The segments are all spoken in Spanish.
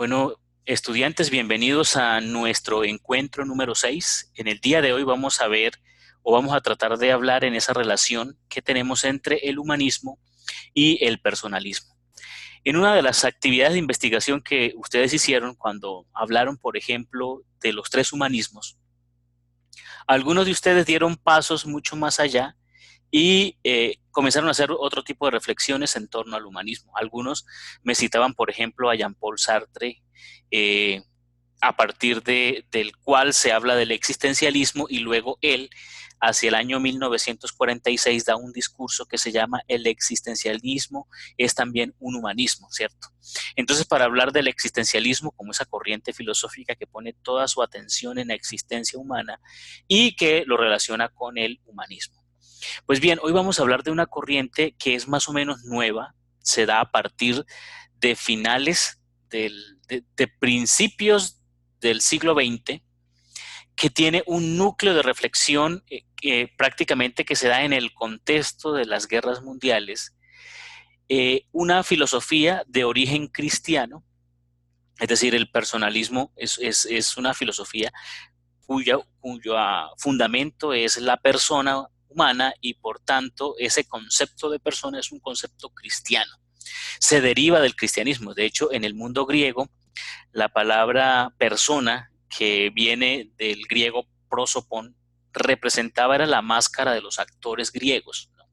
Bueno, estudiantes, bienvenidos a nuestro encuentro número 6. En el día de hoy vamos a ver o vamos a tratar de hablar en esa relación que tenemos entre el humanismo y el personalismo. En una de las actividades de investigación que ustedes hicieron cuando hablaron, por ejemplo, de los tres humanismos, algunos de ustedes dieron pasos mucho más allá y comenzaron a hacer otro tipo de reflexiones en torno al humanismo. Algunos me citaban, por ejemplo, a Jean-Paul Sartre, eh, a partir del cual se habla del existencialismo, y luego él, hacia el año 1946, da un discurso que se llama el existencialismo es también un humanismo, ¿cierto? Entonces, para hablar del existencialismo como esa corriente filosófica que pone toda su atención en la existencia humana y que lo relaciona con el humanismo. Pues bien, hoy vamos a hablar de una corriente que es más o menos nueva, se da a partir de finales de principios del siglo XX, que tiene un núcleo de reflexión prácticamente que se da en el contexto de las guerras mundiales, una filosofía de origen cristiano, es decir, el personalismo es una filosofía cuyo fundamento es la persona humana y por tanto ese concepto de persona es un concepto cristiano. Se deriva del cristianismo. De hecho, en el mundo griego, la palabra persona, que viene del griego prosopon, representaba era la máscara de los actores griegos, ¿no?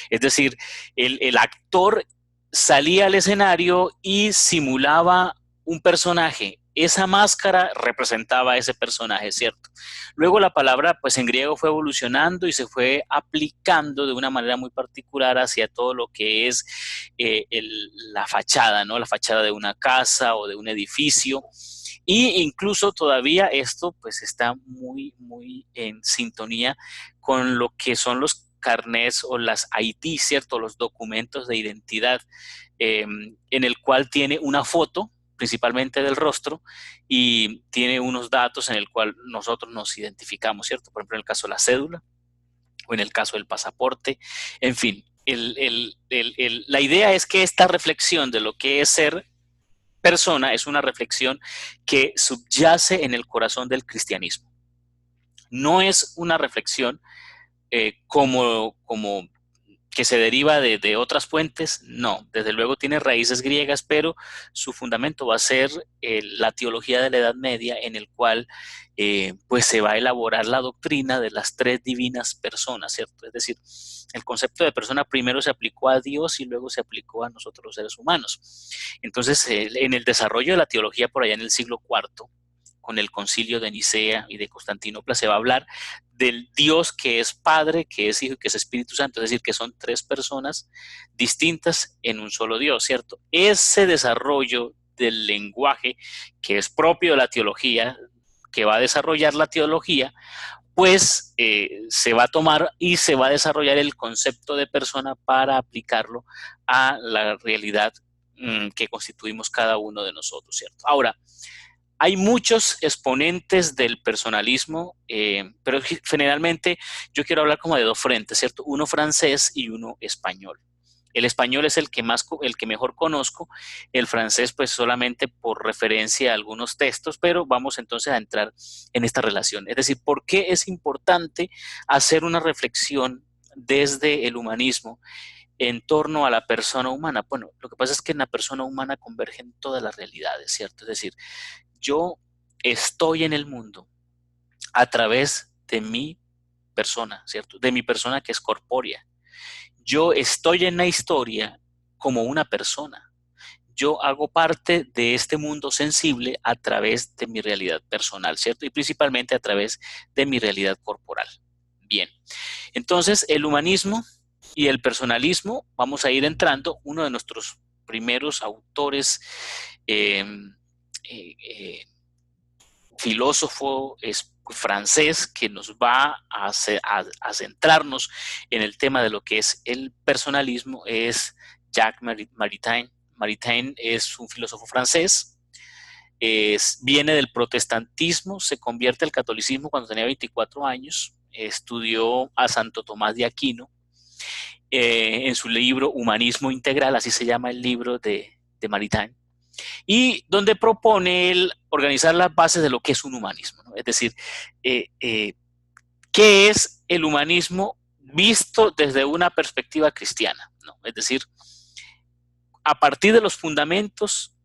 Es decir, el actor salía al escenario y simulaba un personaje. Esa máscara representaba a ese personaje, ¿cierto? Luego la palabra, pues en griego fue evolucionando y se fue aplicando de una manera muy particular hacia todo lo que es la fachada, ¿no? La fachada de una casa o de un edificio. Y incluso todavía esto pues está muy en sintonía con lo que son los carnets o las ID, ¿cierto? Los documentos de identidad, en el cual tiene una foto principalmente del rostro y tiene unos datos en el cual nosotros nos identificamos, ¿cierto? Por ejemplo, en el caso de la cédula o en el caso del pasaporte, en fin. La idea es que esta reflexión de lo que es ser persona es una reflexión que subyace en el corazón del cristianismo. No es una reflexión como que se deriva de otras fuentes, no, desde luego tiene raíces griegas, pero su fundamento va a ser la teología de la Edad Media, en el cual pues se va a elaborar la doctrina de las tres divinas personas, ¿cierto? Es decir, el concepto de persona primero se aplicó a Dios y luego se aplicó a nosotros los seres humanos. Entonces, en el desarrollo de la teología por allá en el siglo IV, con el concilio de Nicea y de Constantinopla, se va a hablar del Dios que es Padre, que es Hijo y que es Espíritu Santo, es decir, que son tres personas distintas en un solo Dios, ¿cierto? Ese desarrollo del lenguaje que es propio de la teología, que va a desarrollar la teología, pues se va a tomar y se va a desarrollar el concepto de persona para aplicarlo a la realidad que constituimos cada uno de nosotros, ¿cierto? Ahora, hay muchos exponentes del personalismo, pero generalmente yo quiero hablar como de dos frentes, ¿cierto? Uno francés y uno español. El español es el que mejor conozco, el francés pues solamente por referencia a algunos textos, pero vamos entonces a entrar en esta relación. Es decir, ¿por qué es importante hacer una reflexión desde el humanismo en torno a la persona humana? Bueno, lo que pasa es que en la persona humana convergen todas las realidades, ¿cierto? Es decir, yo estoy en el mundo a través de mi persona, ¿cierto? De mi persona que es corpórea. Yo estoy en la historia como una persona. Yo hago parte de este mundo sensible a través de mi realidad personal, ¿cierto? Y principalmente a través de mi realidad corporal. Bien, entonces el humanismo y el personalismo, vamos a ir entrando. Uno de nuestros primeros autores eh, eh, filósofo francés que nos va a centrarnos en el tema de lo que es el personalismo es Jacques Maritain. Maritain es un filósofo francés, viene del protestantismo, se convierte al catolicismo cuando tenía 24 años, estudió a Santo Tomás de Aquino, en su libro Humanismo Integral, así se llama el libro de Maritain. y donde propone él organizar las bases de lo que es un humanismo, ¿no? Es decir, ¿qué es el humanismo visto desde una perspectiva cristiana, ¿no? Es decir, a partir de los fundamentos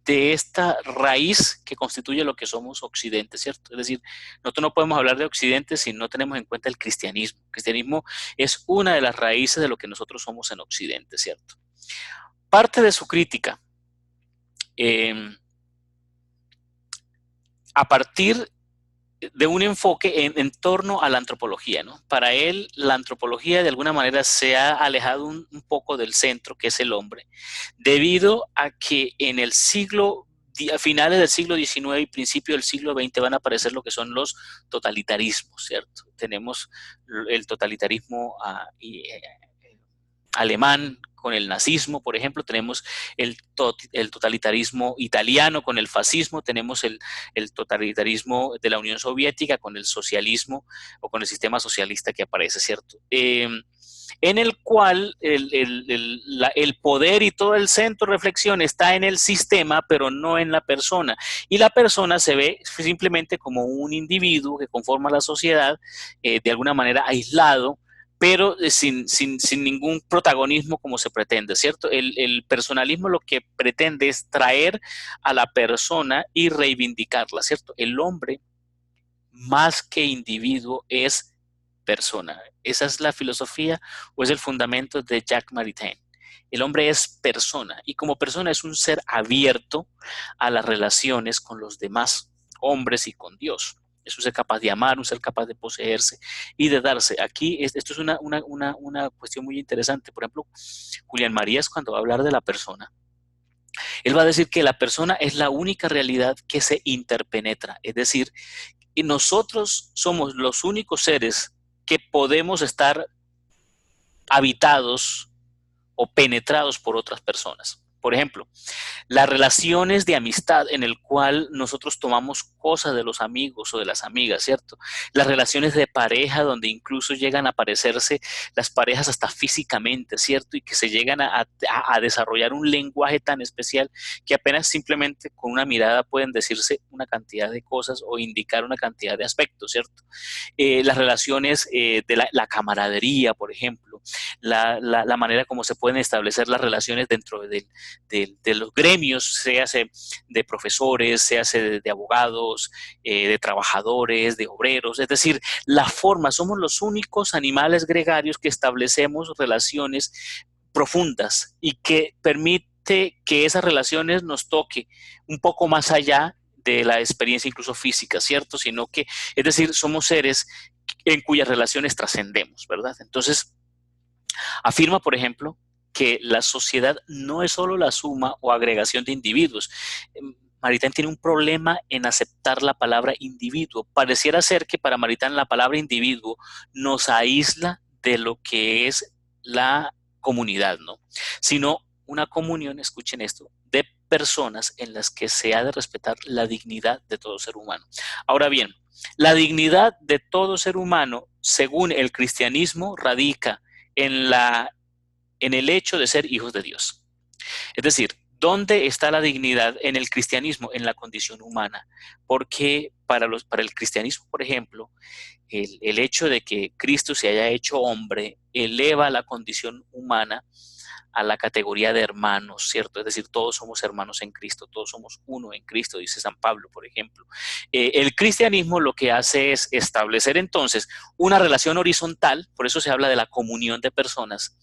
de esta raíz que constituye lo que somos Occidente, ¿cierto? Es decir, nosotros no podemos hablar de Occidente si no tenemos en cuenta el cristianismo. El cristianismo es una de las raíces de lo que nosotros somos en Occidente, ¿cierto? Parte de su crítica, a partir de un enfoque en torno a la antropología, ¿no? Para él, la antropología de alguna manera se ha alejado un poco del centro, que es el hombre, debido a que en el siglo, a finales del siglo XIX y principio del siglo XX van a aparecer lo que son los totalitarismos, ¿cierto? Tenemos el totalitarismo alemán con el nazismo, por ejemplo, tenemos el totalitarismo italiano con el fascismo, tenemos el totalitarismo de la Unión Soviética con el socialismo o con el sistema socialista que aparece, ¿cierto? En el cual el poder y todo el centro de reflexión está en el sistema, pero no en la persona. Y la persona se ve simplemente como un individuo que conforma la sociedad, de alguna manera aislado, pero sin ningún protagonismo como se pretende, ¿cierto? El personalismo lo que pretende es traer a la persona y reivindicarla, ¿cierto? El hombre, más que individuo, es persona. Esa es la filosofía o es el fundamento de Jacques Maritain. El hombre es persona y como persona es un ser abierto a las relaciones con los demás hombres y con Dios. Es un ser capaz de amar, un ser capaz de poseerse y de darse. Aquí esto es una cuestión muy interesante. Por ejemplo, Julián Marías, cuando va a hablar de la persona, él va a decir que la persona es la única realidad que se interpenetra. Es decir, nosotros somos los únicos seres que podemos estar habitados o penetrados por otras personas. Por ejemplo, las relaciones de amistad en el cual nosotros tomamos cosas de los amigos o de las amigas, ¿cierto? Las relaciones de pareja donde incluso llegan a parecerse las parejas hasta físicamente, ¿cierto? Y que se llegan a desarrollar un lenguaje tan especial que apenas simplemente con una mirada pueden decirse una cantidad de cosas o indicar una cantidad de aspectos, ¿cierto? Las relaciones de la camaradería, por ejemplo, la manera como se pueden establecer las relaciones dentro de los gremios, sea de profesores, sea de abogados, de trabajadores, de obreros, es decir, la forma, somos los únicos animales gregarios que establecemos relaciones profundas y que permite que esas relaciones nos toque un poco más allá de la experiencia incluso física, ¿cierto? Sino que, es decir, somos seres en cuyas relaciones trascendemos, ¿verdad? Entonces, afirma, por ejemplo, que la sociedad no es solo la suma o agregación de individuos. Maritain tiene un problema en aceptar la palabra individuo. Pareciera ser que para Maritain la palabra individuo nos aísla de lo que es la comunidad, ¿no? Sino una comunión, escuchen esto, de personas en las que se ha de respetar la dignidad de todo ser humano. Ahora bien, la dignidad de todo ser humano, según el cristianismo, radica en el hecho de ser hijos de Dios. Es decir, ¿dónde está la dignidad en el cristianismo? En la condición humana. Porque para el cristianismo, por ejemplo, el hecho de que Cristo se haya hecho hombre eleva la condición humana a la categoría de hermanos, ¿cierto? Es decir, todos somos hermanos en Cristo, todos somos uno en Cristo, dice San Pablo, por ejemplo. El cristianismo lo que hace es establecer entonces una relación horizontal, por eso se habla de la comunión de personas,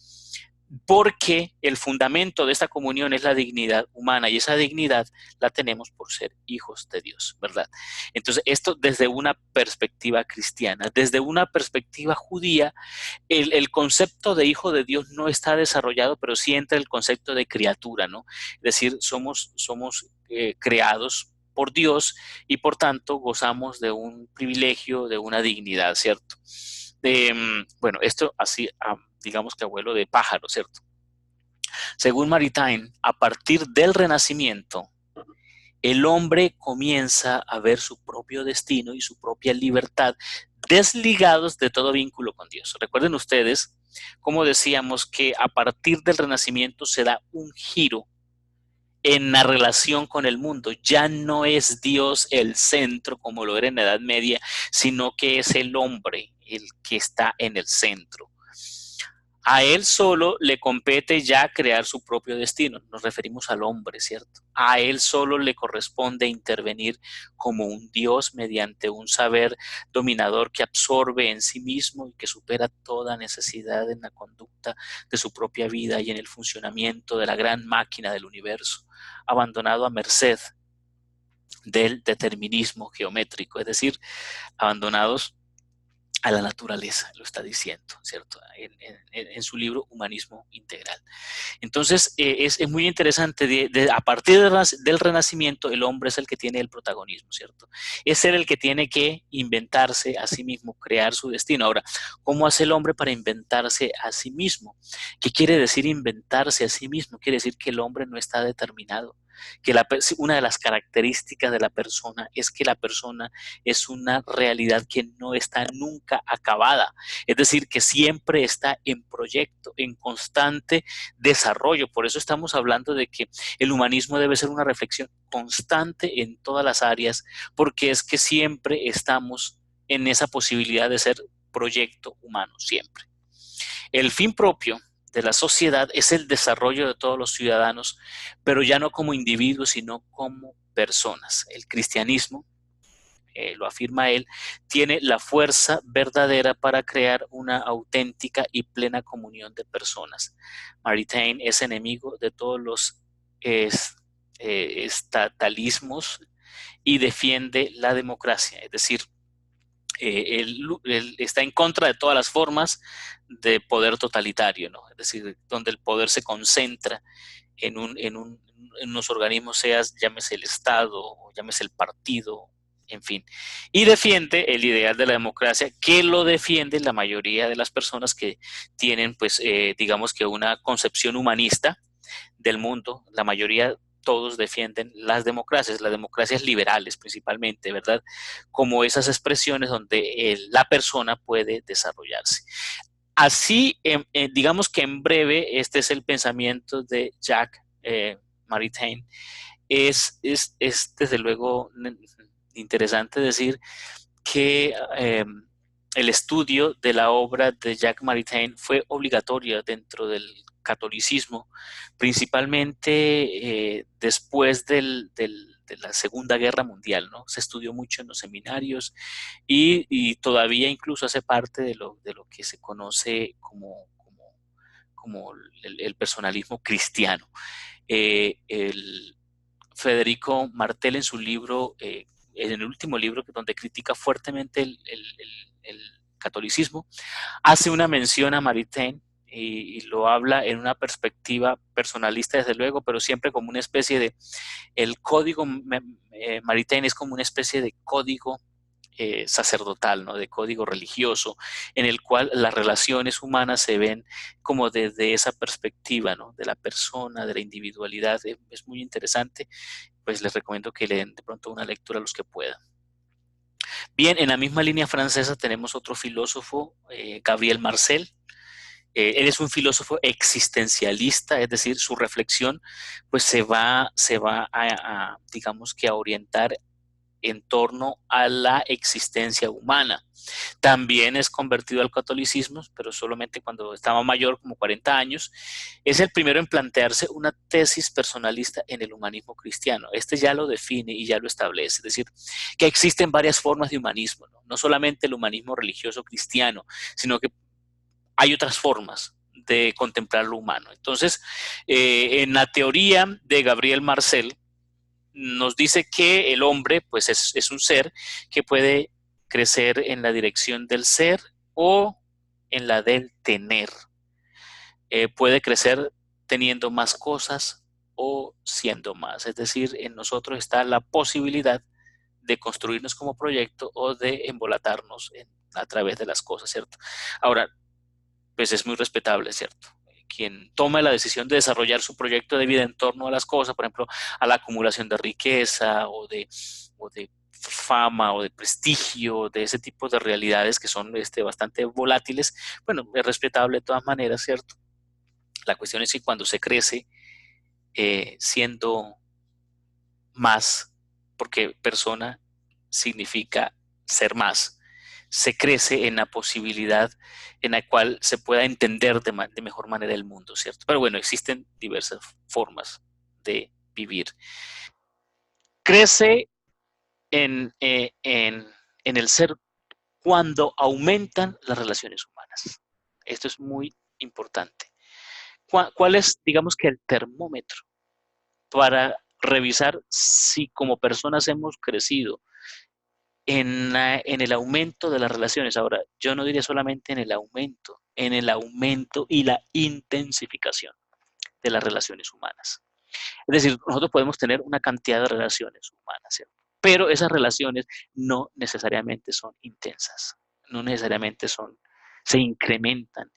porque el fundamento de esta comunión es la dignidad humana y esa dignidad la tenemos por ser hijos de Dios, ¿verdad? Entonces, esto desde una perspectiva cristiana, desde una perspectiva judía, el concepto de hijo de Dios no está desarrollado, pero sí entra el concepto de criatura, ¿no? Es decir, somos creados por Dios y por tanto gozamos de un privilegio, de una dignidad, ¿cierto? Bueno, esto así, digamos que abuelo de pájaro, ¿cierto? Según Maritain, a partir del Renacimiento, el hombre comienza a ver su propio destino y su propia libertad desligados de todo vínculo con Dios. Recuerden ustedes, como decíamos, que a partir del Renacimiento se da un giro en la relación con el mundo. Ya no es Dios el centro como lo era en la Edad Media, sino que es el hombre el que está en el centro. A él solo le compete ya crear su propio destino. Nos referimos al hombre, ¿cierto? A él solo le corresponde intervenir como un Dios mediante un saber dominador que absorbe en sí mismo y que supera toda necesidad en la conducta de su propia vida y en el funcionamiento de la gran máquina del universo, abandonado a merced del determinismo geométrico, es decir, abandonados a la naturaleza, lo está diciendo, ¿cierto? En su libro Humanismo Integral. Entonces, es muy interesante, a partir del Renacimiento, el hombre es el que tiene el protagonismo, ¿cierto? Es él el que tiene que inventarse a sí mismo, crear su destino. Ahora, ¿cómo hace el hombre para inventarse a sí mismo? ¿Qué quiere decir inventarse a sí mismo? Quiere decir que el hombre no está determinado, que una de las características de la persona es que la persona es una realidad que no está nunca acabada, es decir, que siempre está en proyecto, en constante desarrollo. Por eso estamos hablando de que el humanismo debe ser una reflexión constante en todas las áreas, porque es que siempre estamos en esa posibilidad de ser proyecto humano, siempre. El fin propio de la sociedad es el desarrollo de todos los ciudadanos, pero ya no como individuos, sino como personas. El cristianismo, lo afirma él, tiene la fuerza verdadera para crear una auténtica y plena comunión de personas. Maritain es enemigo de todos los estatalismos y defiende la democracia, es decir, él está en contra de todas las formas de poder totalitario, ¿no? Es decir, donde el poder se concentra en unos organismos, llámese el Estado, o llámese el partido, en fin. Y defiende el ideal de la democracia, que lo defiende la mayoría de las personas que tienen, pues, digamos que una concepción humanista del mundo. La mayoría, todos defienden las democracias liberales principalmente, ¿verdad? Como esas expresiones donde la persona puede desarrollarse. Así, digamos que en breve, este es el pensamiento de Jacques Maritain. Es desde luego interesante decir que el estudio de la obra de Jacques Maritain fue obligatorio dentro del catolicismo, principalmente después de la Segunda Guerra Mundial, ¿no? Se estudió mucho en los seminarios y todavía incluso hace parte de lo que se conoce como el personalismo cristiano. Federico Martel en su libro, en el último libro donde critica fuertemente el catolicismo, hace una mención a Maritain y lo habla en una perspectiva personalista desde luego, pero siempre como una especie de, el código Maritain es como una especie de código sacerdotal, ¿no? De código religioso, en el cual las relaciones humanas se ven como desde esa perspectiva, ¿no? De la persona, de la individualidad. Es muy interesante, pues les recomiendo que le den de pronto una lectura a los que puedan. Bien, en la misma línea francesa tenemos otro filósofo, Gabriel Marcel. Él es un filósofo existencialista, es decir, su reflexión pues digamos que a orientar en torno a la existencia humana. También es convertido al catolicismo, pero solamente cuando estaba mayor, como 40 años. Es el primero en plantearse una tesis personalista en el humanismo cristiano. Este ya lo define y ya lo establece. Es decir, que existen varias formas de humanismo, ¿no? No solamente el humanismo religioso cristiano, sino que hay otras formas de contemplar lo humano. Entonces, en la teoría de Gabriel Marcel, nos dice que el hombre pues es un ser que puede crecer en la dirección del ser o en la del tener. Puede crecer teniendo más cosas o siendo más. Es decir, en nosotros está la posibilidad de construirnos como proyecto o de embolatarnos a través de las cosas, ¿cierto? Ahora, pues es muy respetable, ¿cierto? Quien toma la decisión de desarrollar su proyecto de vida en torno a las cosas, por ejemplo, a la acumulación de riqueza o de fama o de prestigio, de ese tipo de realidades que son bastante volátiles, bueno, es respetable de todas maneras, ¿cierto? La cuestión es que cuando se crece siendo más, porque persona significa ser más. Se crece en la posibilidad en la cual se pueda entender de mejor manera el mundo, ¿cierto? Pero bueno, existen diversas formas de vivir. Crece en el ser cuando aumentan las relaciones humanas. Esto es muy importante. ¿Cuál es, digamos que, el termómetro para revisar si como personas hemos crecido en el aumento de las relaciones? Ahora, yo no diría solamente en el aumento y la intensificación de las relaciones humanas. Es decir, nosotros podemos tener una cantidad de relaciones humanas, ¿cierto? Pero esas relaciones no necesariamente son intensas, no necesariamente se incrementan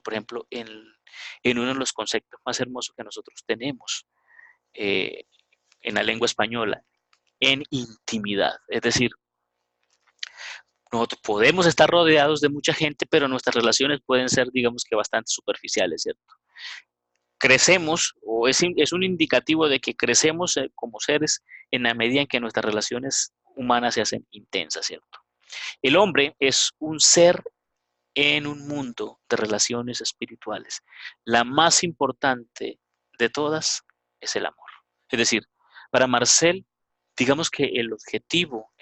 por ejemplo, en uno de los conceptos más hermosos que nosotros tenemos eh, en la lengua española, en intimidad. Es decir, nosotros podemos estar rodeados de mucha gente, pero nuestras relaciones pueden ser, digamos que, bastante superficiales, ¿cierto? Crecemos, o es un indicativo de que crecemos como seres en la medida en que nuestras relaciones humanas se hacen intensas, ¿cierto? El hombre es un ser en un mundo de relaciones espirituales. La más importante de todas es el amor. Es decir, para Marcel, digamos que el objetivo,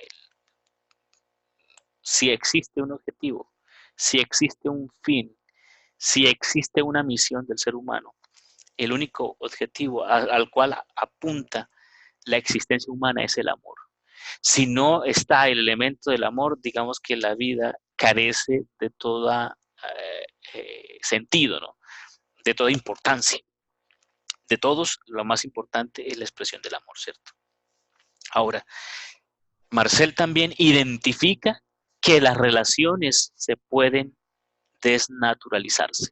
si existe un objetivo, si existe un fin, si existe una misión del ser humano, el único objetivo al cual apunta la existencia humana es el amor. Si no está el elemento del amor, digamos que la vida carece de toda sentido, ¿no? De toda importancia. De todos, lo más importante es la expresión del amor, ¿cierto? Ahora, Marcel también identifica que las relaciones se pueden desnaturalizarse.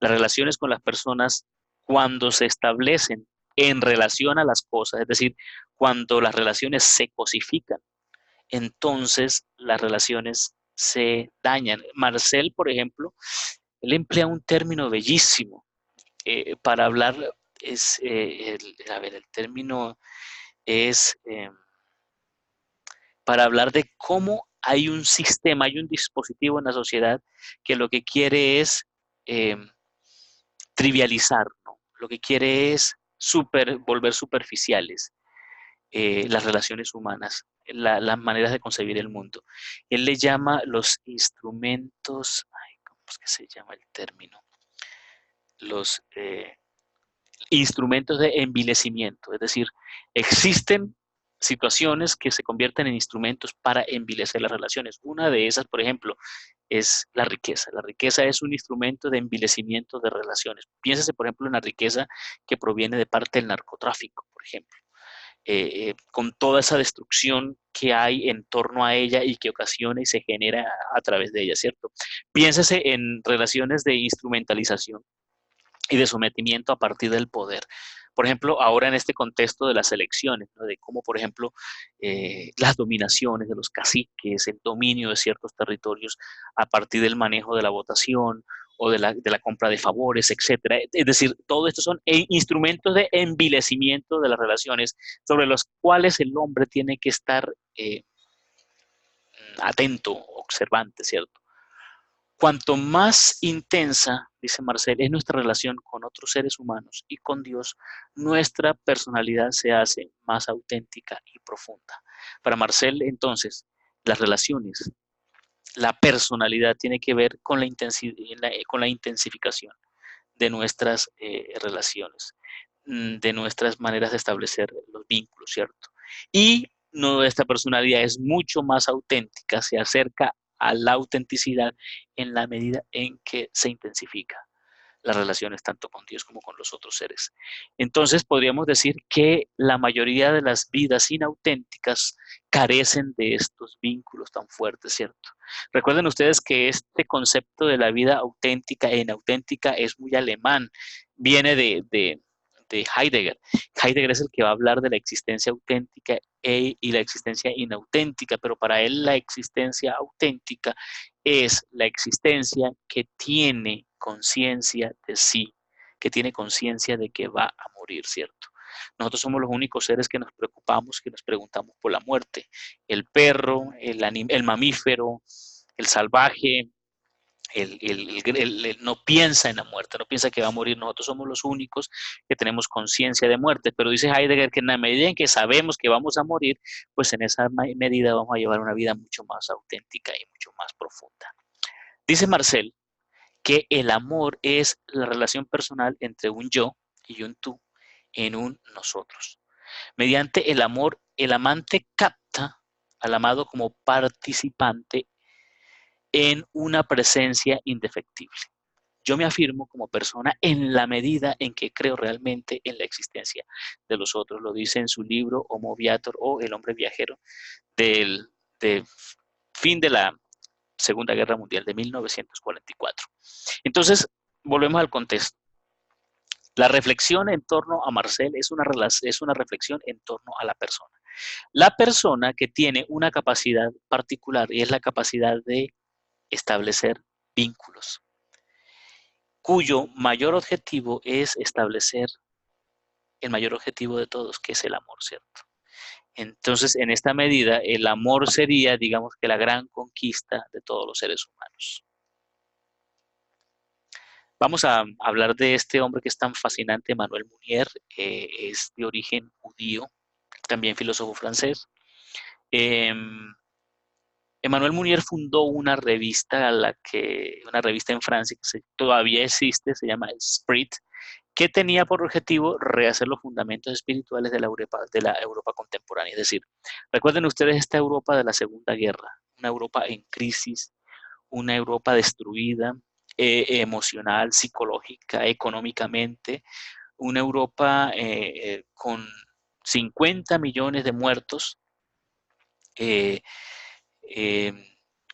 Las relaciones con las personas, cuando se establecen en relación a las cosas, es decir, cuando las relaciones se cosifican, entonces las relaciones se dañan. Marcel, por ejemplo, él emplea un término bellísimo para hablar, a ver, el término es para hablar de cómo hay un sistema, hay un dispositivo en la sociedad que lo que quiere es eh, trivializar, ¿no? Lo que quiere es volver superficiales las relaciones humanas, las maneras de concebir el mundo. Él le llama los instrumentos, ay, ¿cómo es que se llama el término? Los instrumentos de envilecimiento, es decir, existen situaciones que se convierten en instrumentos para envilecer las relaciones. Una de esas, por ejemplo, es la riqueza. La riqueza es un instrumento de envilecimiento de relaciones. Piénsese, por ejemplo, en la riqueza que proviene de parte del narcotráfico, por ejemplo. Con toda esa destrucción que hay en torno a ella y que ocasiona y se genera a través de ella, ¿cierto? Piénsese en relaciones de instrumentalización y de sometimiento a partir del poder. Por ejemplo, ahora en este contexto de las elecciones, ¿no? De cómo, por ejemplo, las dominaciones de los caciques, el dominio de ciertos territorios a partir del manejo de la votación o de la compra de favores, etcétera. Es decir, todo esto son instrumentos de envilecimiento de las relaciones sobre los cuales el hombre tiene que estar atento, observante, ¿cierto? Cuanto más intensa, dice Marcel, es nuestra relación con otros seres humanos y con Dios, nuestra personalidad se hace más auténtica y profunda. Para Marcel, entonces, las relaciones, la personalidad tiene que ver con con la intensificación de nuestras relaciones, de nuestras maneras de establecer los vínculos, ¿cierto? Y nuestra personalidad es mucho más auténtica, se acerca a la autenticidad en la medida en que se intensifica las relaciones tanto con Dios como con los otros seres. Entonces podríamos decir que la mayoría de las vidas inauténticas carecen de estos vínculos tan fuertes, ¿cierto? Recuerden ustedes que este concepto de la vida auténtica e inauténtica es muy alemán, viene de Heidegger. Heidegger es el que va a hablar de la existencia auténtica y la existencia inauténtica, pero para él la existencia auténtica es la existencia que tiene conciencia de sí, que tiene conciencia de que va a morir, ¿cierto? Nosotros somos los únicos seres que nos preocupamos, que nos preguntamos por la muerte. El perro, el mamífero, el salvaje, no piensa en la muerte, no piensa que va a morir. Nosotros somos los únicos que tenemos conciencia de muerte. Pero dice Heidegger que en la medida en que sabemos que vamos a morir, pues en esa medida vamos a llevar una vida mucho más auténtica y mucho más profunda. Dice Marcel que el amor es la relación personal entre un yo y un tú en un nosotros. Mediante el amor, el amante capta al amado como participante en una presencia indefectible. Yo me afirmo como persona en la medida en que creo realmente en la existencia de los otros. Lo dice en su libro Homo Viator, o El hombre viajero, del fin de la Segunda Guerra Mundial de 1944. Entonces, volvemos al contexto. La reflexión en torno a Marcel es una reflexión en torno a la persona. La persona que tiene una capacidad particular, y es la capacidad de establecer vínculos, cuyo mayor objetivo es establecer el mayor objetivo de todos, que es el amor, ¿cierto? Entonces, en esta medida, el amor sería, digamos, que la gran conquista de todos los seres humanos. Vamos a hablar de este hombre que es tan fascinante, Emmanuel Mounier. Es de origen judío, también filósofo francés. Emmanuel Mounier fundó una revista, una revista en Francia que todavía existe, se llama Esprit, que tenía por objetivo rehacer los fundamentos espirituales de la Europa contemporánea. Es decir, recuerden ustedes esta Europa de la Segunda Guerra, una Europa en crisis, una Europa destruida, emocional, psicológica, económicamente, una Europa con 50 millones de muertos, eh, eh,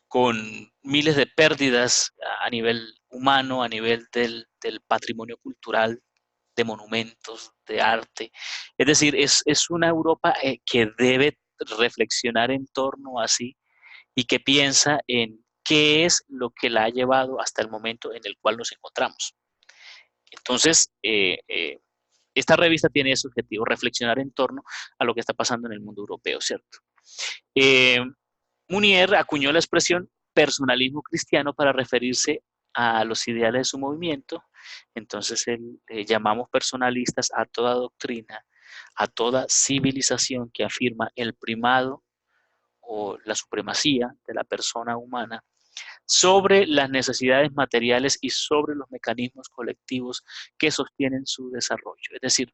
con miles de pérdidas a nivel humano, a nivel del patrimonio cultural, de monumentos, de arte. Es decir, es una Europa que debe reflexionar en torno a sí y que piensa en qué es lo que la ha llevado hasta el momento en el cual nos encontramos. Entonces, esta revista tiene ese objetivo, reflexionar en torno a lo que está pasando en el mundo europeo, ¿cierto? Mounier acuñó la expresión personalismo cristiano para referirse a los ideales de su movimiento. Entonces, llamamos personalistas a toda doctrina, a toda civilización que afirma el primado o la supremacía de la persona humana sobre las necesidades materiales y sobre los mecanismos colectivos que sostienen su desarrollo. Es decir,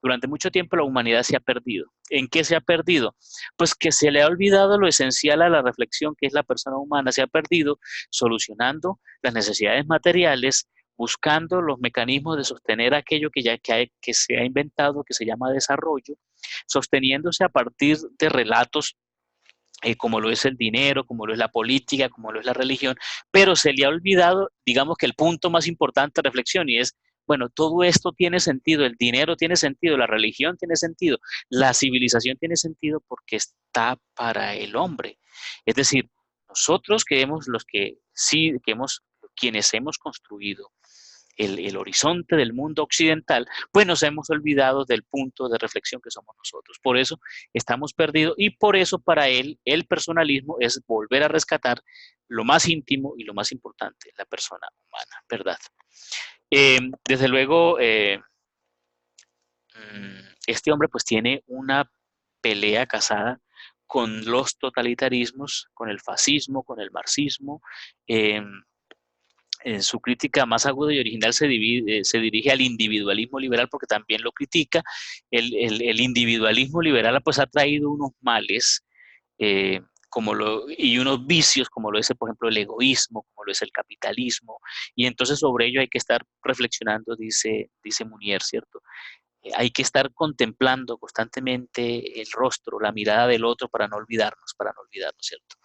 durante mucho tiempo la humanidad se ha perdido. ¿En qué se ha perdido? Pues que se le ha olvidado lo esencial a la reflexión, que es la persona humana. Se ha perdido solucionando las necesidades materiales, buscando los mecanismos de sostener aquello que se ha inventado, que se llama desarrollo, sosteniéndose a partir de relatos como lo es el dinero, como lo es la política, como lo es la religión, pero se le ha olvidado, digamos, que el punto más importante de reflexión, y es, bueno, todo esto tiene sentido, el dinero tiene sentido, la religión tiene sentido, la civilización tiene sentido porque está para el hombre. Es decir, nosotros que hemos, los que sí, que hemos, quienes hemos construido el horizonte del mundo occidental, pues nos hemos olvidado del punto de reflexión que somos nosotros. Por eso estamos perdidos y por eso para él el personalismo es volver a rescatar lo más íntimo y lo más importante, la persona humana, ¿verdad? Desde luego, este hombre pues tiene una pelea casada con los totalitarismos, con el fascismo, con el marxismo. En su crítica más aguda y original se dirige al individualismo liberal porque también lo critica. El individualismo liberal pues ha traído unos males y unos vicios como lo es, por ejemplo, el egoísmo, como lo es el capitalismo, y entonces sobre ello hay que estar reflexionando, dice Mounier, ¿cierto? Hay que estar contemplando constantemente el rostro, la mirada del otro para no olvidarnos, ¿cierto?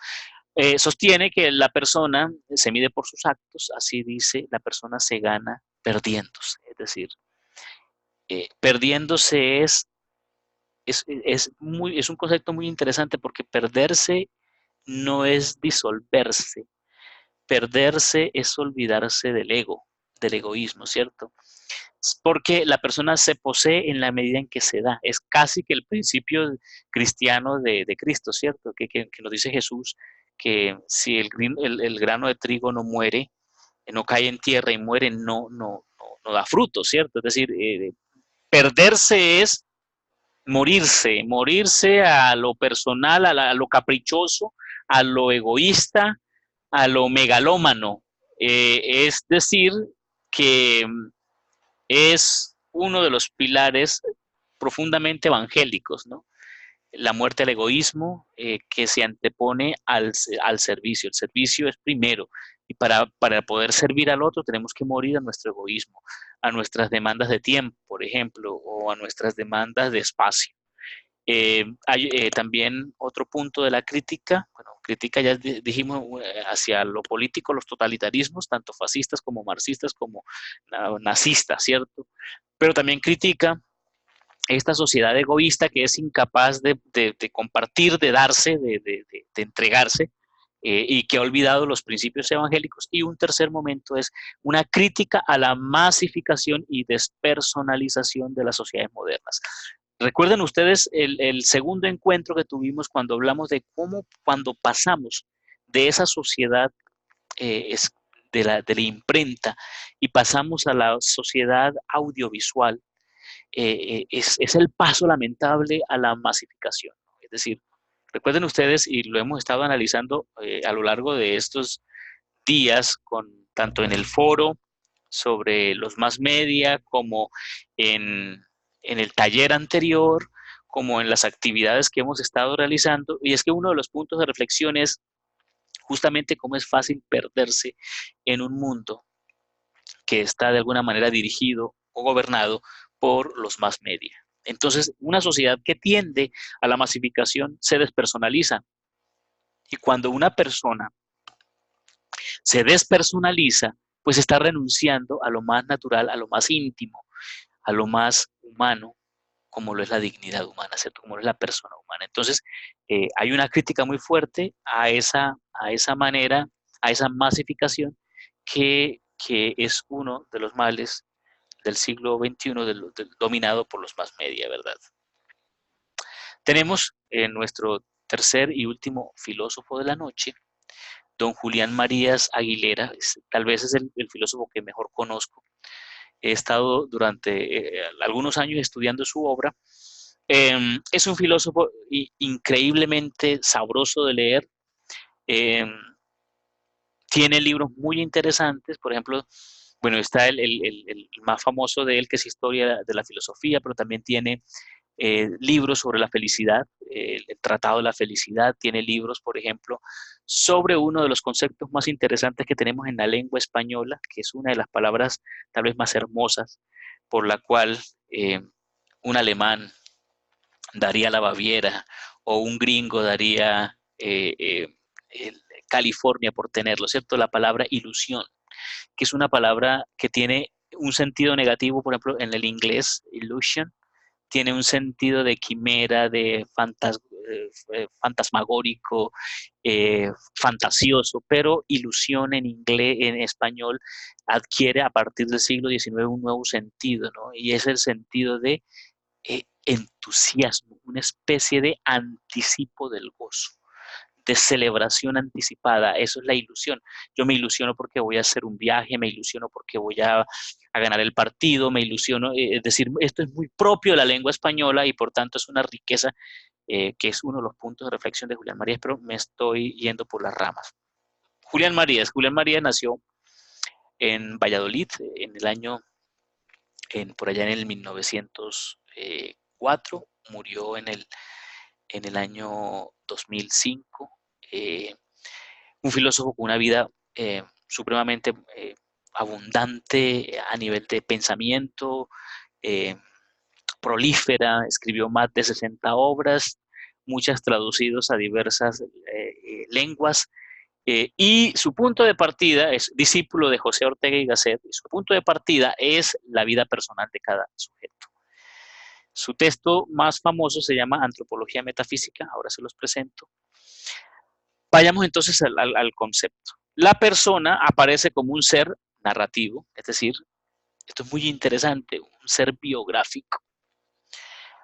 Sostiene que la persona se mide por sus actos, así dice, la persona se gana perdiéndose, es decir, perdiéndose es un concepto muy interesante porque perderse no es disolverse, perderse es olvidarse del ego, del egoísmo, ¿cierto? Porque la persona se posee en la medida en que se da. Es casi que el principio cristiano de Cristo, ¿cierto? Que nos dice Jesús que si el grano de trigo no muere, no cae en tierra y muere, no da fruto, ¿cierto? Es decir, perderse es morirse a lo personal, a lo caprichoso, a lo egoísta, a lo megalómano. Es decir, que es uno de los pilares profundamente evangélicos, ¿no? La muerte al egoísmo que se antepone al servicio. El servicio es primero y para poder servir al otro tenemos que morir a nuestro egoísmo, a nuestras demandas de tiempo, por ejemplo, o a nuestras demandas de espacio. Hay también otro punto de la crítica, bueno, crítica ya dijimos hacia lo político, los totalitarismos, tanto fascistas como marxistas como nazistas, ¿cierto? Pero también critica esta sociedad egoísta que es incapaz de compartir, de darse, de entregarse, y que ha olvidado los principios evangélicos. Y un tercer momento es una crítica a la masificación y despersonalización de las sociedades modernas. Recuerden ustedes el segundo encuentro que tuvimos cuando hablamos de cómo cuando pasamos de esa sociedad de la imprenta y pasamos a la sociedad audiovisual, es el paso lamentable a la masificación. Es decir, recuerden ustedes, y lo hemos estado analizando a lo largo de estos días, tanto en el foro sobre los más media, como en el taller anterior, como en las actividades que hemos estado realizando, y es que uno de los puntos de reflexión es justamente cómo es fácil perderse en un mundo que está de alguna manera dirigido o gobernado por los más media. Entonces, una sociedad que tiende a la masificación se despersonaliza. Y cuando una persona se despersonaliza, pues está renunciando a lo más natural, a lo más íntimo, a lo más humano, como lo es la dignidad humana, ¿cierto? Como lo es la persona humana. Entonces, hay una crítica muy fuerte a esa manera, a esa masificación que es uno de los males del siglo XXI dominado por los más media, ¿verdad? Tenemos nuestro tercer y último filósofo de la noche, don Julián Marías Aguilera, tal vez es el filósofo que mejor conozco. He estado durante algunos años estudiando su obra. Es un filósofo increíblemente sabroso de leer. Eh, Tiene libros muy interesantes, por ejemplo, bueno, está el más famoso de él, que es Historia de la Filosofía, pero también tiene libros sobre la felicidad, el Tratado de la Felicidad, tiene libros, por ejemplo, sobre uno de los conceptos más interesantes que tenemos en la lengua española, que es una de las palabras tal vez más hermosas, por la cual un alemán daría la Baviera o un gringo daría California por tenerlo, ¿cierto? La palabra ilusión, que es una palabra que tiene un sentido negativo, por ejemplo, en el inglés, illusion, tiene un sentido de quimera, de fantasmagórico, fantasioso, pero ilusión en inglés, en español, adquiere a partir del siglo XIX un nuevo sentido, ¿no? Y es el sentido de entusiasmo, una especie de anticipo del gozo, de celebración anticipada. Eso es la ilusión. Yo me ilusiono porque voy a hacer un viaje, me ilusiono porque voy a ganar el partido, me ilusiono, es decir, esto es muy propio de la lengua española y por tanto es una riqueza que es uno de los puntos de reflexión de Julián Marías, pero me estoy yendo por las ramas. Julián Marías nació en Valladolid en el año, por allá en el 1904, murió en el año 2005. Un filósofo con una vida supremamente abundante a nivel de pensamiento, eh, prolífera, escribió más de 60 obras, muchas traducidas a diversas lenguas, y su punto de partida es discípulo de José Ortega y Gasset, y su punto de partida es la vida personal de cada sujeto. Su texto más famoso se llama Antropología Metafísica, ahora se los presento. Vayamos entonces al concepto. La persona aparece como un ser narrativo, es decir, esto es muy interesante, un ser biográfico,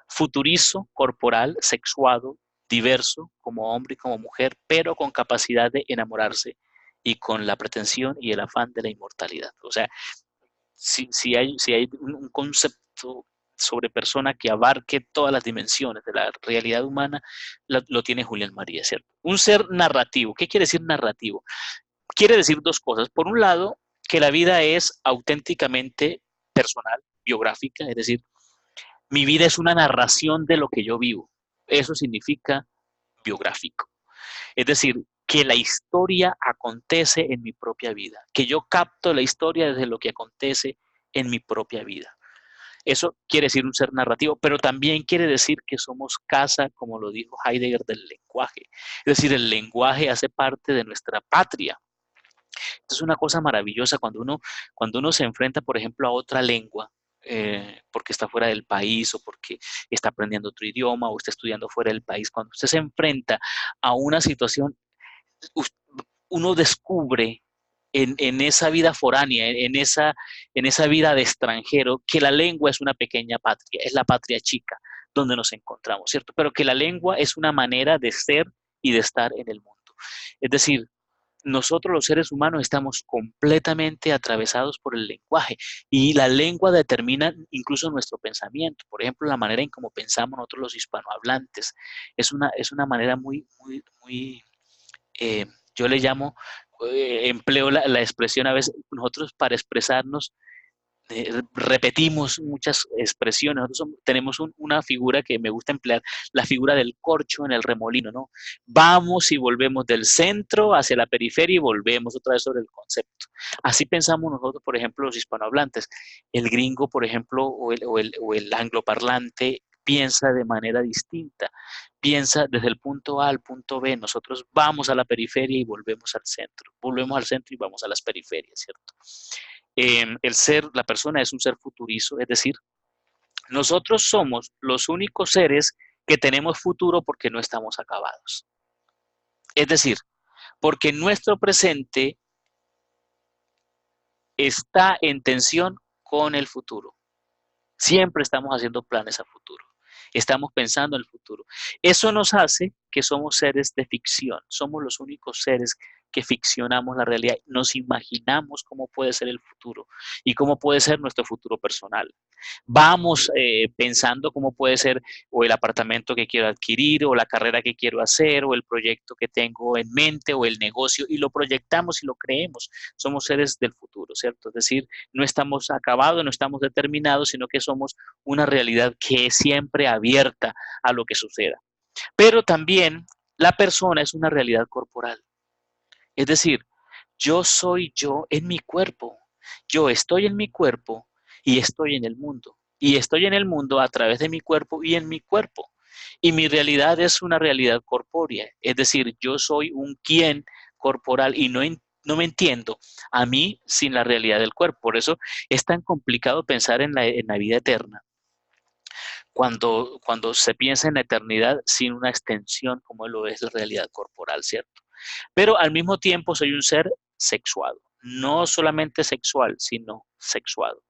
futurizo, corporal, sexuado, diverso, como hombre y como mujer, pero con capacidad de enamorarse y con la pretensión y el afán de la inmortalidad. O sea, si hay un concepto sobre persona que abarque todas las dimensiones de la realidad humana, lo tiene Julián María, ¿cierto? Un ser narrativo. ¿Qué quiere decir narrativo? Quiere decir dos cosas. Por un lado, que la vida es auténticamente personal, biográfica, es decir, mi vida es una narración de lo que yo vivo. Eso significa biográfico. Es decir, que la historia acontece en mi propia vida, que yo capto la historia desde lo que acontece en mi propia vida. Eso quiere decir un ser narrativo, pero también quiere decir que somos casa, como lo dijo Heidegger, del lenguaje. Es decir, el lenguaje hace parte de nuestra patria. Esto es una cosa maravillosa cuando uno se enfrenta, por ejemplo, a otra lengua, porque está fuera del país o porque está aprendiendo otro idioma o está estudiando fuera del país. Cuando usted se enfrenta a una situación, uno descubre en esa vida foránea, en esa vida de extranjero, que la lengua es una pequeña patria, es la patria chica donde nos encontramos, ¿cierto? Pero que la lengua es una manera de ser y de estar en el mundo. Es decir, nosotros los seres humanos estamos completamente atravesados por el lenguaje y la lengua determina incluso nuestro pensamiento. Por ejemplo, la manera en cómo pensamos nosotros los hispanohablantes es una manera muy, muy, muy, yo le llamo, empleo la expresión a veces, nosotros para expresarnos repetimos muchas expresiones. Nosotros tenemos una figura que me gusta emplear, la figura del corcho en el remolino, ¿no? Vamos y volvemos del centro hacia la periferia y volvemos otra vez sobre el concepto. Así pensamos nosotros, por ejemplo, los hispanohablantes. El gringo, por ejemplo, o el angloparlante piensa de manera distinta, piensa desde el punto A al punto B, nosotros vamos a la periferia y volvemos al centro y vamos a las periferias, ¿cierto? La persona es un ser futurizo, es decir, nosotros somos los únicos seres que tenemos futuro porque no estamos acabados. Es decir, porque nuestro presente está en tensión con el futuro. Siempre estamos haciendo planes a futuro. Estamos pensando en el futuro. Eso nos hace que somos seres de ficción. Somos los únicos seres que ficcionamos la realidad. Nos imaginamos cómo puede ser el futuro y cómo puede ser nuestro futuro personal. Vamos pensando cómo puede ser o el apartamento que quiero adquirir o la carrera que quiero hacer o el proyecto que tengo en mente o el negocio y lo proyectamos y lo creemos. Somos seres del futuro, ¿cierto? Es decir, no estamos acabados, no estamos determinados, sino que somos una realidad que es siempre abierta a lo que suceda. Pero también la persona es una realidad corporal. Es decir, yo soy yo en mi cuerpo. Yo estoy en mi cuerpo y estoy en el mundo. Y estoy en el mundo a través de mi cuerpo y en mi cuerpo. Y mi realidad es una realidad corpórea. Es decir, yo soy un quién corporal y no me entiendo a mí sin la realidad del cuerpo. Por eso es tan complicado pensar en la vida eterna. Cuando se piensa en la eternidad sin una extensión como lo es la realidad corporal, ¿cierto? Pero al mismo tiempo soy un ser sexuado, no solamente sexual, sino sexuado.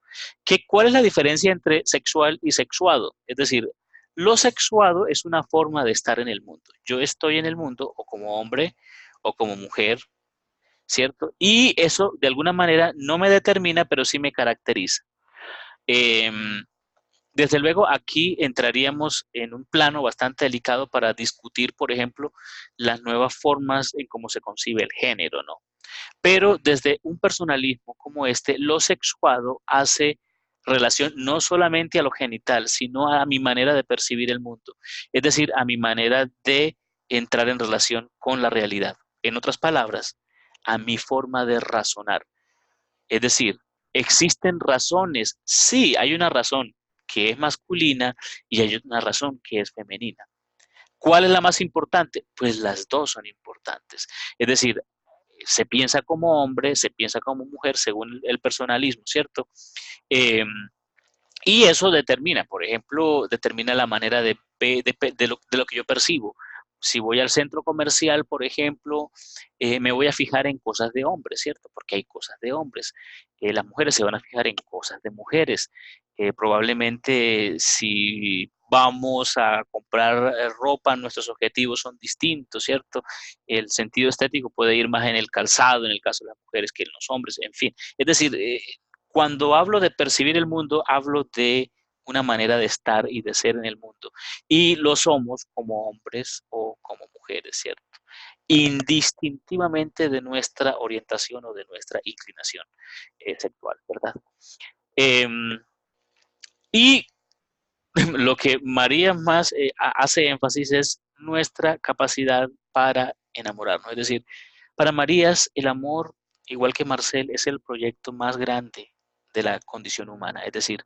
¿Cuál es la diferencia entre sexual y sexuado? Es decir, lo sexuado es una forma de estar en el mundo. Yo estoy en el mundo o como hombre o como mujer, ¿cierto? Y eso de alguna manera no me determina, pero sí me caracteriza. Desde luego, aquí entraríamos en un plano bastante delicado para discutir, por ejemplo, las nuevas formas en cómo se concibe el género, ¿no? Pero desde un personalismo como este, lo sexuado hace relación no solamente a lo genital, sino a mi manera de percibir el mundo, es decir, a mi manera de entrar en relación con la realidad. En otras palabras, a mi forma de razonar. Es decir, ¿existen razones? Sí, hay una razón que es masculina y hay una razón que es femenina. ¿Cuál es la más importante? Pues las dos son importantes. Es decir, se piensa como hombre, se piensa como mujer según el personalismo, ¿cierto? Eh, y eso determina, por ejemplo, determina la manera de lo que yo percibo. si voy al centro comercial, por ejemplo, me voy a fijar en cosas de hombres, ¿cierto? Porque hay cosas de hombres. Las mujeres se van a fijar en cosas de mujeres. Probablemente si vamos a comprar ropa, nuestros objetivos son distintos, ¿cierto? El sentido estético puede ir más en el calzado, en el caso de las mujeres, que en los hombres, en fin. Es decir, cuando hablo de percibir el mundo, hablo de una manera de estar y de ser en el mundo. Y lo somos como hombres o como mujeres, ¿cierto? Indistintivamente de nuestra orientación o de nuestra inclinación sexual, ¿verdad? Eh, y lo que María más hace énfasis es nuestra capacidad para enamorarnos. Es decir, para María el amor, igual que Marcel, es el proyecto más grande de la condición humana. Es decir,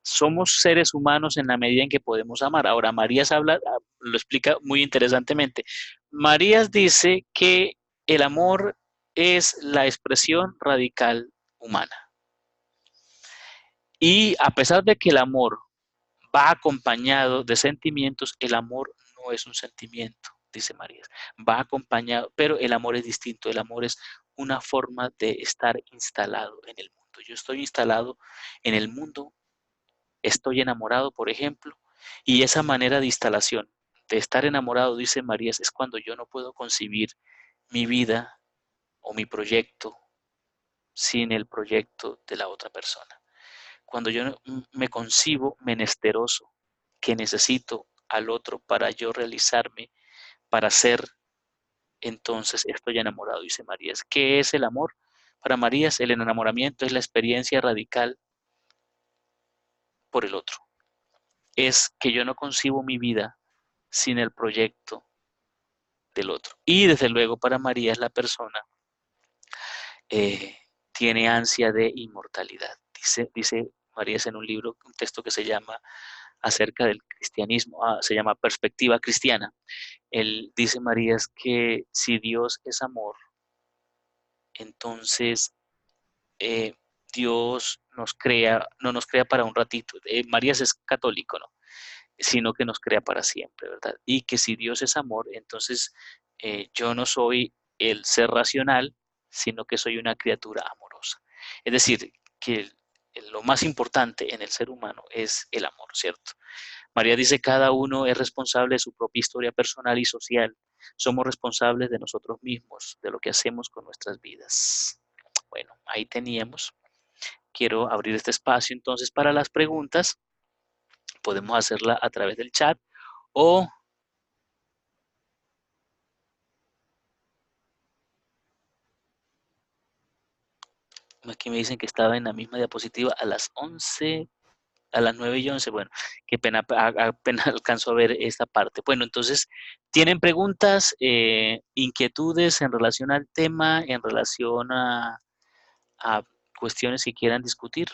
somos seres humanos en la medida en que podemos amar. Ahora, Marías habla, lo explica muy interesantemente. Marías dice que el amor es la expresión radical humana. Y a pesar de que el amor va acompañado de sentimientos, el amor no es un sentimiento, dice Marías. Va acompañado, pero el amor es distinto. El amor es una forma de estar instalado en el mundo. Yo estoy instalado en el mundo, estoy enamorado, por ejemplo, y esa manera de instalación, de estar enamorado, dice Marías, es cuando yo no puedo concebir mi vida o mi proyecto sin el proyecto de la otra persona. Cuando yo me concibo menesteroso, que necesito al otro para yo realizarme, para ser, entonces estoy enamorado, dice Marías. ¿Qué es el amor? Para Marías, el enamoramiento es la experiencia radical por el otro. Es que yo no concibo mi vida sin el proyecto del otro. Y desde luego para María es la persona eh, tiene ansia de inmortalidad. Dice María en un libro, un texto que se llama acerca del cristianismo, se llama Perspectiva Cristiana. Él dice Marías que si Dios es amor, entonces eh, Dios nos crea, no nos crea para un ratito. Marías es católico, ¿no? Sino que nos crea para siempre, ¿verdad? Y que si Dios es amor, entonces yo no soy el ser racional, sino que soy una criatura amorosa. Es decir, que lo más importante en el ser humano es el amor, ¿cierto? María dice, cada uno es responsable de su propia historia personal y social. Somos responsables de nosotros mismos, de lo que hacemos con nuestras vidas. Bueno, ahí teníamos. Quiero abrir este espacio entonces para las preguntas. Podemos hacerla a través del chat o aquí me dicen que estaba en la misma diapositiva a las 11, a las 9:11. Bueno, qué pena, apenas alcanzo a ver esta parte. Bueno, entonces, ¿tienen preguntas, inquietudes en relación al tema, en relación a cuestiones que quieran discutir?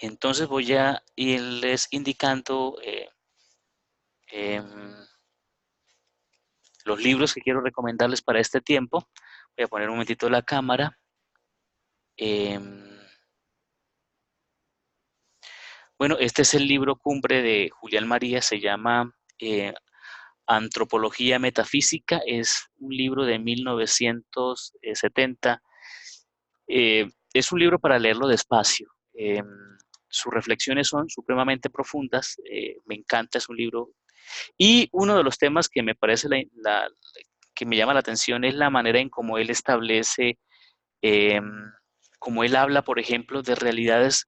Entonces voy a irles indicando em, los libros que quiero recomendarles para este tiempo. Voy a poner un momentito la cámara. Em, bueno, este es el libro cumbre de Julián María, se llama Antropología Metafísica, es un libro de 1970. Es un libro para leerlo despacio. Sus reflexiones son supremamente profundas, me encanta, es un libro. Y uno de los temas que me parece que me llama la atención es la manera en cómo él establece, eh, como él habla, por ejemplo, de realidades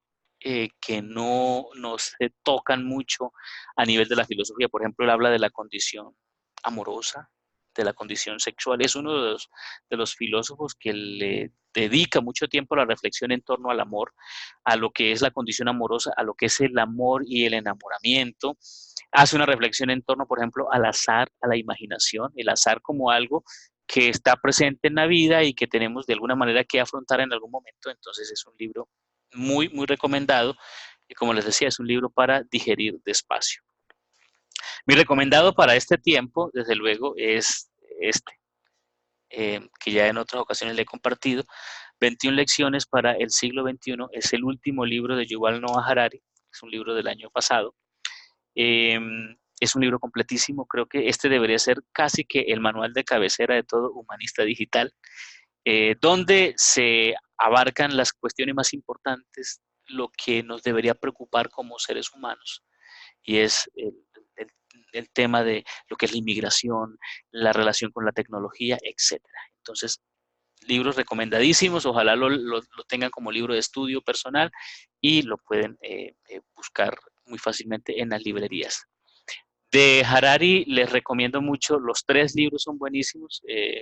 que no se tocan mucho a nivel de la filosofía. Por ejemplo, él habla de la condición amorosa, de la condición sexual. Es uno de los filósofos que le dedica mucho tiempo a la reflexión en torno al amor, a lo que es la condición amorosa, a lo que es el amor y el enamoramiento. Hace una reflexión en torno, por ejemplo, al azar, a la imaginación, el azar como algo que está presente en la vida y que tenemos de alguna manera que afrontar en algún momento. Entonces es un libro muy, muy recomendado. Y como les decía, es un libro para digerir despacio. Mi recomendado para este tiempo, desde luego, es este, que ya en otras ocasiones le he compartido, 21 lecciones para el siglo XXI es el último libro de Yuval Noah Harari, es un libro del año pasado. Es un libro completísimo, creo que este debería ser casi que el manual de cabecera de todo humanista digital, donde se abarcan las cuestiones más importantes, lo que nos debería preocupar como seres humanos, y es el, el tema de lo que es la inmigración, la relación con la tecnología, etcétera. Entonces, libros recomendadísimos, ojalá lo tengan como libro de estudio personal y lo pueden buscar muy fácilmente en las librerías. De Harari les recomiendo mucho, los tres libros son buenísimos,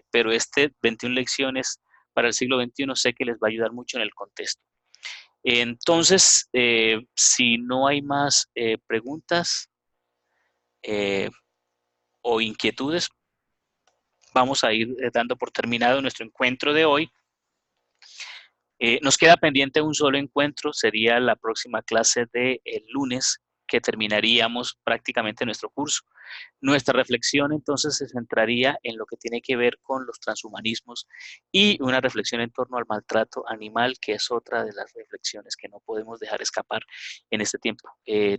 pero este 21 lecciones para el siglo XXI sé que les va a ayudar mucho en el contexto. Entonces, si no hay más preguntas eh, o inquietudes, vamos a ir dando por terminado nuestro encuentro de hoy. Nos queda pendiente un solo encuentro, sería la próxima clase del lunes, que terminaríamos prácticamente nuestro curso. Nuestra reflexión entonces se centraría en lo que tiene que ver con los transhumanismos y una reflexión en torno al maltrato animal, que es otra de las reflexiones que no podemos dejar escapar en este tiempo.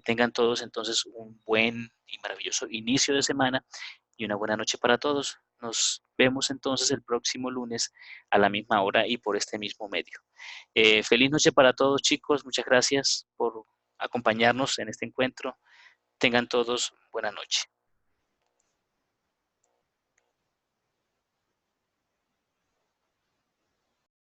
Tengan todos entonces un buen y maravilloso inicio de semana y una buena noche para todos. Nos vemos entonces el próximo lunes a la misma hora y por este mismo medio. Feliz noche para todos, chicos. Muchas gracias por acompañarnos en este encuentro. Tengan todos buena noche.